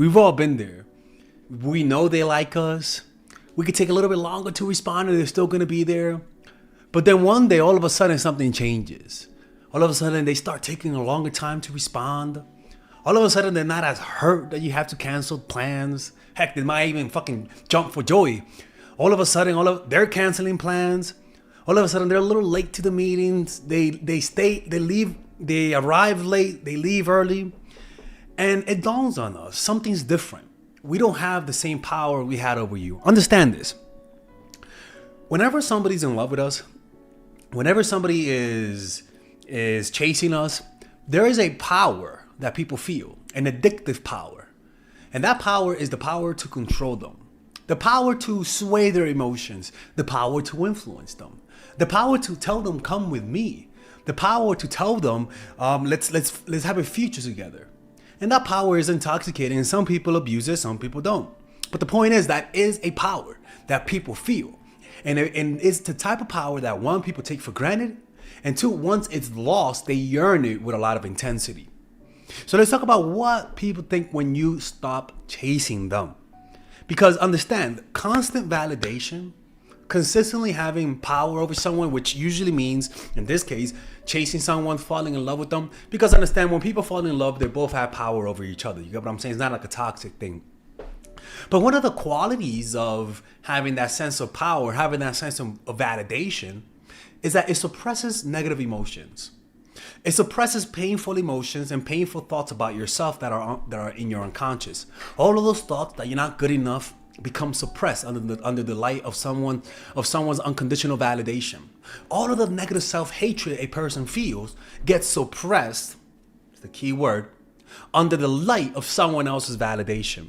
We've all been there. We know they like us. We could take a little bit longer to respond and they're still going to be there. But then one day, all of a sudden, something changes. All of a sudden, they start taking a longer time to respond. All of a sudden, they're not as hurt that you have to cancel plans. Heck, they might even fucking jump for joy. All of a sudden, they're canceling plans. All of a sudden, they're a little late to the meetings. They leave, they arrive late, they leave early. And it dawns on us, something's different. We don't have the same power we had over you. Understand this. Whenever somebody's in love with us, whenever somebody is chasing us, there is a power that people feel, an addictive power. And that power is the power to control them, the power to sway their emotions, the power to influence them, the power to tell them, come with me, the power to tell them, let's have a future together. And that power is intoxicating, and some people abuse it, some people don't. But the point is that is a power that people feel. And it's the type of power that one, people take for granted, and two, once it's lost, they yearn it with a lot of intensity. So let's talk about what people think when you stop chasing them. Because understand, constant validation, consistently having power over someone, which usually means, in this case, chasing someone, falling in love with them. Because understand, when people fall in love, they both have power over each other. You get what I'm saying? It's not like a toxic thing. But one of the qualities of having that sense of power, having that sense of validation, is that it suppresses negative emotions. It suppresses painful emotions and painful thoughts about yourself that are in your unconscious. All of those thoughts that you're not good enough become suppressed under the light of someone's unconditional validation. All of the negative self-hatred a person feels gets suppressed, it's the key word, under the light of someone else's validation.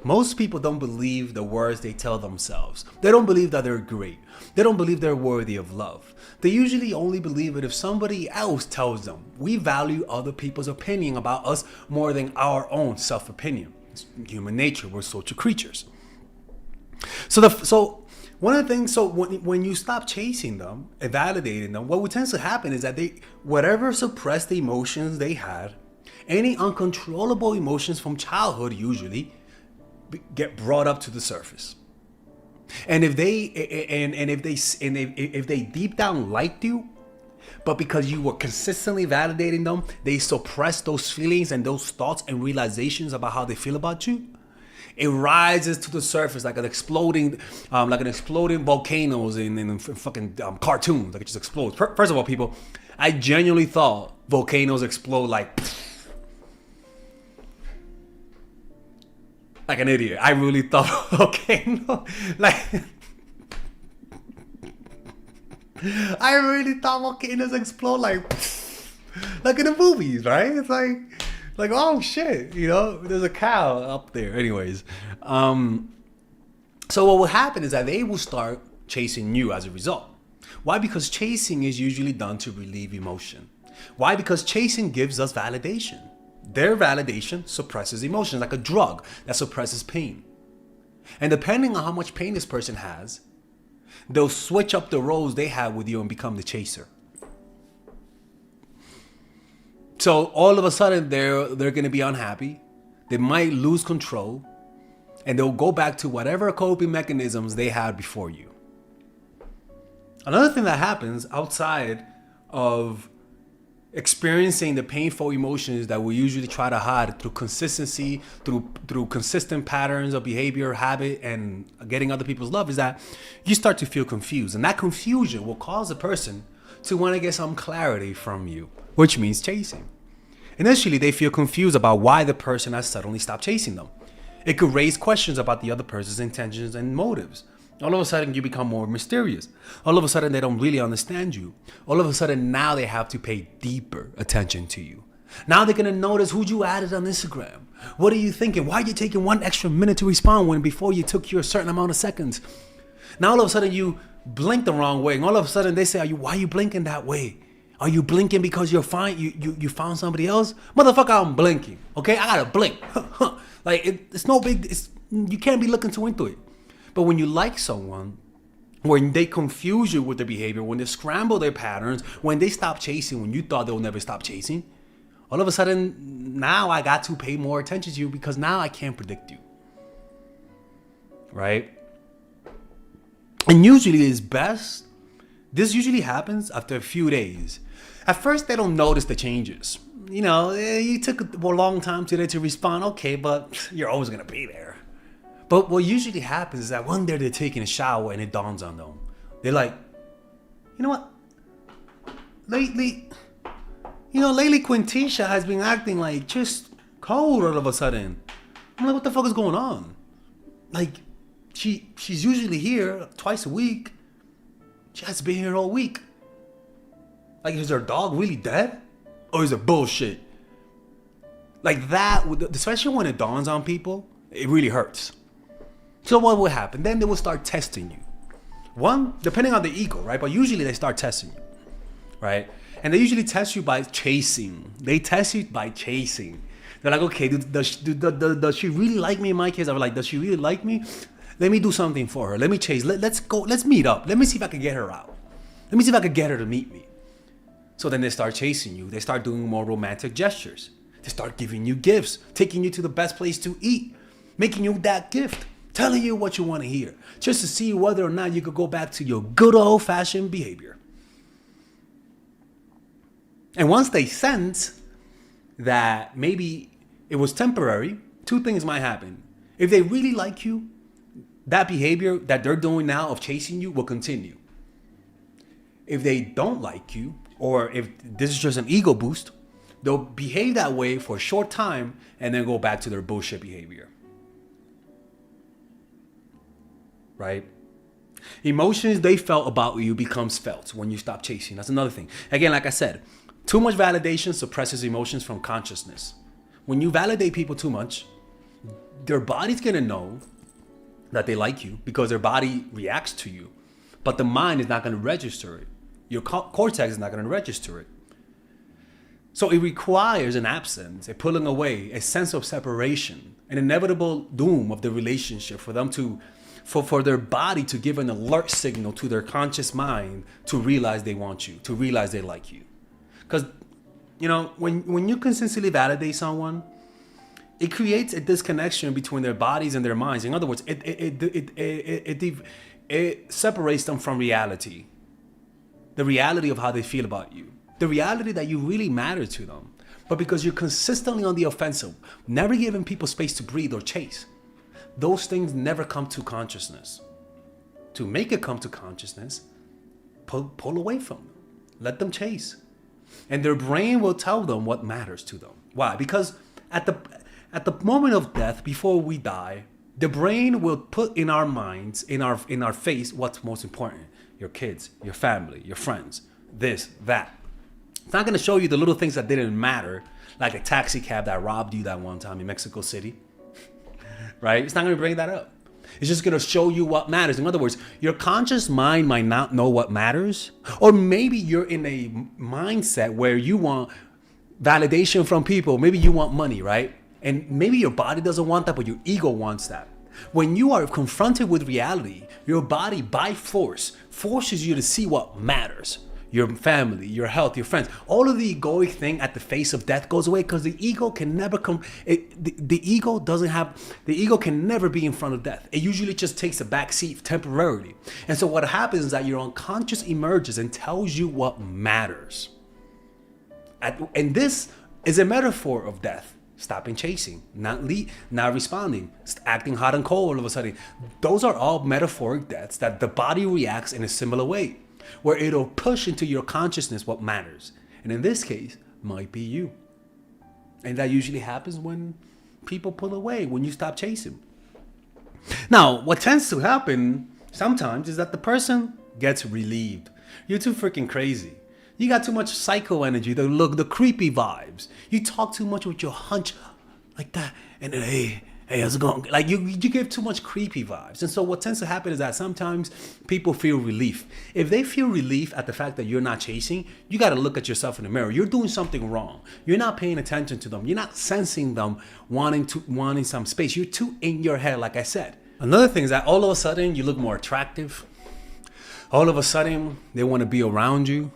Most people don't believe the words they tell themselves. They don't believe that they're great. They don't believe they're worthy of love. They usually only believe it if somebody else tells them. We value other people's opinion about us more than our own self-opinion. It's human nature. We're social creatures. So one of the things, when you stop chasing them and validating them, what tends to happen is that whatever suppressed emotions they had, any uncontrollable emotions from childhood usually, get brought up to the surface. And if they deep down liked you, but because you were consistently validating them, they suppress those feelings and those thoughts and realizations about how they feel about you, it rises to the surface like an exploding volcanoes in fucking cartoons. Like it just explodes. First of all, people, I genuinely thought volcanoes explode like an idiot. I really thought volcano, I really thought volcanoes explode like in the movies, right? It's like oh shit, there's a cow up there. Anyways, so what will happen is that they will start chasing you as a result. Why? Because chasing is usually done to relieve emotion. Why? Because chasing gives us validation. Their validation suppresses emotions, like a drug that suppresses pain. And depending on how much pain this person has, they'll switch up the roles they have with you and become the chaser. So all of a sudden, they're going to be unhappy. They might lose control. And they'll go back to whatever coping mechanisms they had before you. Another thing that happens outside of experiencing the painful emotions that we usually try to hide through consistency, through consistent patterns of behavior, habit, and getting other people's love, is that you start to feel confused. And that confusion will cause a person to want to get some clarity from you, which means chasing. Initially, they feel confused about why the person has suddenly stopped chasing them. It could raise questions about the other person's intentions and motives. All of a sudden, you become more mysterious. All of a sudden, they don't really understand you. All of a sudden, now they have to pay deeper attention to you. Now they're going to notice who you added on Instagram. What are you thinking? Why are you taking one extra minute to respond when before you took your certain amount of seconds? Now, all of a sudden, you blink the wrong way. And all of a sudden, they say, why are you blinking that way? Are you blinking because you're fine? You found somebody else? Motherfucker, I'm blinking. Okay, I gotta blink. It's no big. You can't be looking too into it. But when you like someone, when they confuse you with their behavior, when they scramble their patterns, when they stop chasing, when you thought they will never stop chasing, All of a sudden, now I got to pay more attention to you because now I can't predict you. Right? And usually it's best. This usually happens after a few days. At first, they don't notice the changes. You know, you took a long time today to respond. Okay, but you're always going to be there. But what usually happens is that one day they're taking a shower and it dawns on them. They're like, you know what? Lately Quintisha has been acting like just cold all of a sudden. I'm like, what the fuck is going on? Like, she's usually here twice a week. She has been here all week. Like, is her dog really dead? Or is it bullshit? Like that, especially when it dawns on people, it really hurts. So what will happen? Then they will start testing you. One, depending on the ego, right? But usually they start testing you, right? And they usually test you by chasing. They test you by chasing. They're like, okay, does she really like me? In my case, I was like, does she really like me? Let me do something for her. Let me chase. Let's go. Let's meet up. Let me see if I can get her out. Let me see if I can get her to meet me. So then they start chasing you. They start doing more romantic gestures. They start giving you gifts, taking you to the best place to eat, making you that gift, telling you what you want to hear, just to see whether or not you could go back to your good old-fashioned behavior. And once they sense that maybe it was temporary, two things might happen. If they really like you, that behavior that they're doing now of chasing you will continue. If they don't like you, or if this is just an ego boost, they'll behave that way for a short time and then go back to their bullshit behavior. Right? Emotions they felt about you becomes felt when you stop chasing. That's another thing. Again, like I said, too much validation suppresses emotions from consciousness. When you validate people too much, their body's gonna know that they like you because their body reacts to you, but the mind is not gonna register it. Your cortex is not gonna register it. So it requires an absence, a pulling away, a sense of separation, an inevitable doom of the relationship for them to, for their body to give an alert signal to their conscious mind to realize they want you, to realize they like you. Because, you know, when you consistently validate someone, it creates a disconnection between their bodies and their minds. In other words, it separates them from reality. The reality of how they feel about you. The reality that you really matter to them. But because you're consistently on the offensive, never giving people space to breathe or chase, those things never come to consciousness. To make it come to consciousness, pull away from them. Let them chase. And their brain will tell them what matters to them. Why? Because at the moment of death, before we die, the brain will put in our minds, in our face, what's most important. Your kids, your family, your friends, this, that. It's not going to show you the little things that didn't matter, like a taxi cab that robbed you that one time in Mexico City, right? It's not going to bring that up. It's just going to show you what matters. In other words, your conscious mind might not know what matters, or maybe you're in a mindset where you want validation from people. Maybe you want money, right? And maybe your body doesn't want that, but your ego wants that. When you are confronted with reality, your body by force forces you to see what matters. Your family, your health, your friends. All of the egoic thing at the face of death goes away because the ego can never come. The ego can never be in front of death. It usually just takes a back seat temporarily. And so what happens is that your unconscious emerges and tells you what matters. And this is a metaphor of death. Stopping chasing, not responding, acting hot and cold all of a sudden. Those are all metaphoric deaths that the body reacts in a similar way, where it'll push into your consciousness what matters. And in this case, might be you. And that usually happens when people pull away, when you stop chasing. Now, what tends to happen sometimes is that the person gets relieved. You're too freaking crazy. You got too much psycho energy, the creepy vibes. You talk too much with your hunch like that. And then, hey, how's it going? Like you give too much creepy vibes. And so what tends to happen is that sometimes people feel relief. If they feel relief at the fact that you're not chasing, you got to look at yourself in the mirror. You're doing something wrong. You're not paying attention to them. You're not sensing them wanting some space. You're too in your head, like I said. Another thing is that all of a sudden you look more attractive. All of a sudden they want to be around you.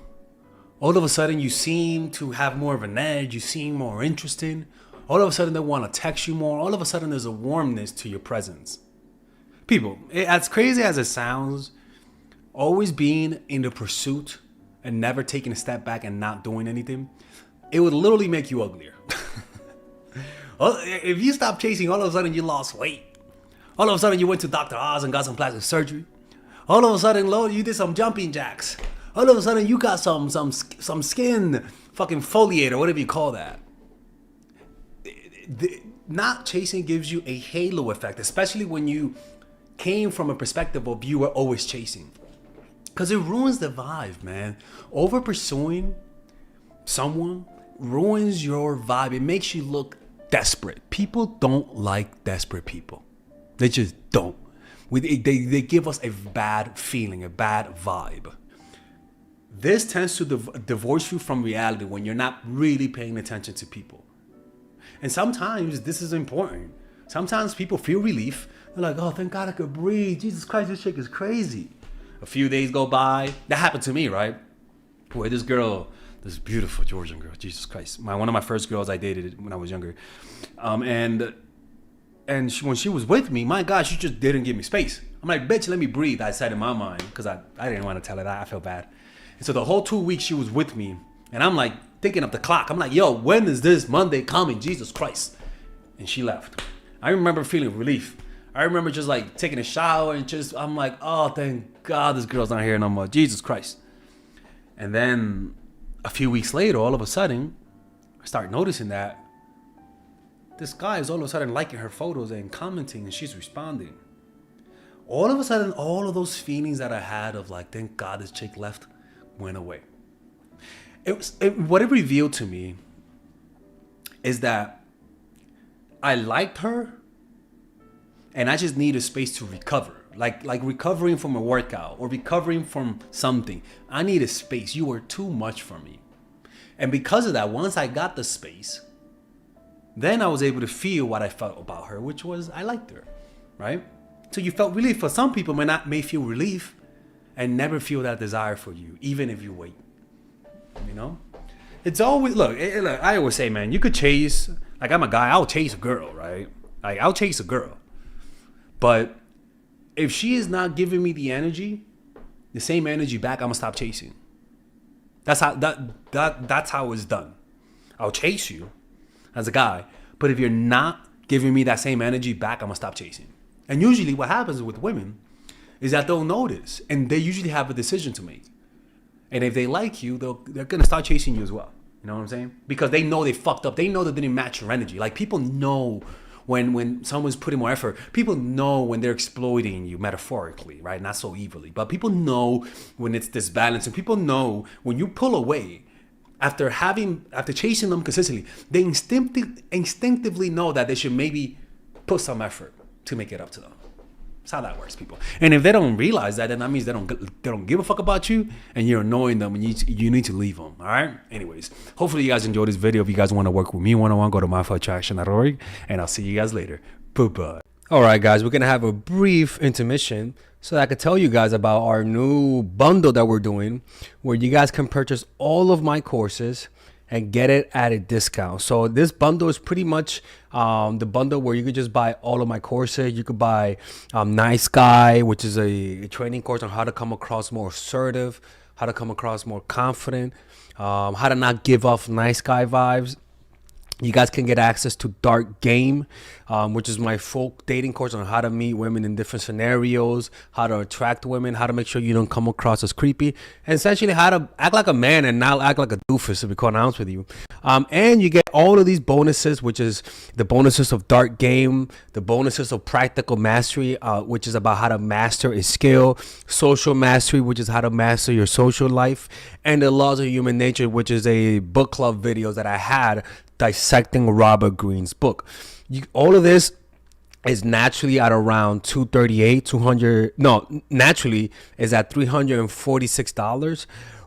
All of a sudden, you seem to have more of an edge. You seem more interesting. All of a sudden, they want to text you more. All of a sudden, there's a warmness to your presence. People, as crazy as it sounds, always being in the pursuit and never taking a step back and not doing anything, it would literally make you uglier. If you stop chasing, all of a sudden you lost weight. All of a sudden you went to Dr. Oz and got some plastic surgery. All of a sudden, Lord, you did some jumping jacks. All of a sudden you got some skin fucking foliator, whatever you call that. Not chasing gives you a halo effect, especially when you came from a perspective of you were always chasing. Because it ruins the vibe, man. Over pursuing someone ruins your vibe. It makes you look desperate. People don't like desperate people. They just don't. They give us a bad feeling, a bad vibe. This tends to divorce you from reality when you're not really paying attention to people. And sometimes this is important. Sometimes people feel relief. They're like, oh, thank God I could breathe. Jesus Christ, this chick is crazy. A few days go by. That happened to me, right? Where this girl, this beautiful Georgian girl, Jesus Christ, one of my first girls I dated when I was younger, and when she was with me, my God, she just didn't give me space. I'm like, bitch, let me breathe. I said in my mind, because I didn't want to tell her that. I felt bad. And so the whole 2 weeks she was with me, and I'm like thinking of the clock. I'm like, yo, when is this Monday coming? Jesus Christ. And she left. I remember feeling relief. I remember just like taking a shower and I'm like, oh, thank God this girl's not here no more. Jesus Christ. And then a few weeks later, all of a sudden, I start noticing that this guy is all of a sudden liking her photos and commenting, and she's responding. All of a sudden, all of those feelings that I had of like, thank God this chick left, went away. What it revealed to me is that I liked her, and I just needed space to recover. Like recovering from a workout or recovering from something. I needed space. You were too much for me. And because of that, once I got the space, then I was able to feel what I felt about her, which was I liked her, right? So you felt relief. For some people, may feel relief and never feel that desire for you, even if you wait. You know? It's always, look, I always say, man, you could chase, like I'm a guy, I'll chase a girl, right? Like I'll chase a girl. But if she is not giving me the energy, the same energy back, I'm gonna stop chasing. That's how it's done. I'll chase you as a guy, but if you're not giving me that same energy back, I'm gonna stop chasing. And usually what happens with women is that they'll notice, and they usually have a decision to make. And if they like you, they're gonna start chasing you as well. You know what I'm saying? Because they know they fucked up. They know they didn't match your energy. Like people know when someone's putting more effort, people know when they're exploiting you metaphorically, right? Not so evilly, but people know when it's disbalanced, and people know when you pull away after chasing them consistently, they instinctively know that they should maybe put some effort to make it up to them. That's how that works, people. And if they don't realize that, then that means they don't give a fuck about you, and you're annoying them, and you need to leave them. All right. Anyways, hopefully you guys enjoyed this video. If you guys want to work with me one-on-one, go to mindfulattraction.org, and I'll see you guys later. Bye-bye. All right, guys, we're gonna have a brief intermission so that I could tell you guys about our new bundle that we're doing, where you guys can purchase all of my courses and get it at a discount. So this bundle is pretty much the bundle where you could just buy all of my courses. You could buy Nice Guy, which is a training course on how to come across more assertive, how to come across more confident, how to not give off nice guy vibes. You guys can get access to Dark Game, which is my full dating course on how to meet women in different scenarios, how to attract women, how to make sure you don't come across as creepy, and essentially how to act like a man and not act like a doofus, to be quite honest with you. And you get all of these bonuses, which is the bonuses of Dark Game, the bonuses of Practical Mastery, which is about how to master a skill, Social Mastery, which is how to master your social life, and the Laws of Human Nature, which is a book club videos that I had dissecting Robert Greene's book. All of this is naturally at around naturally is at $346,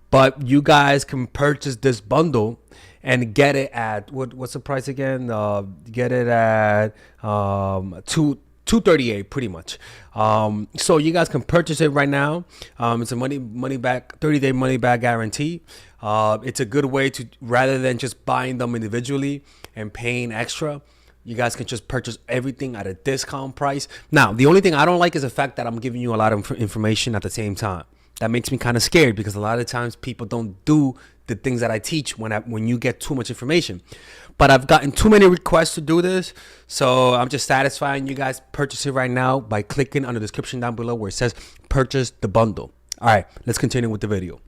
but you guys can purchase this bundle and get it at what's the price again? Get it at $238 pretty much. So you guys can purchase it right now. It's a money back 30-day money back guarantee. It's a good way to, rather than just buying them individually and paying extra, you guys can just purchase everything at a discount price. Now, the only thing I don't like is the fact that I'm giving you a lot of information at the same time. That makes me kind of scared, because a lot of times people don't do the things that I teach when you get too much information. But I've gotten too many requests to do this, so I'm just satisfying you guys. Purchase it right now by clicking on the description down below where it says purchase the bundle. All right, let's continue with the video.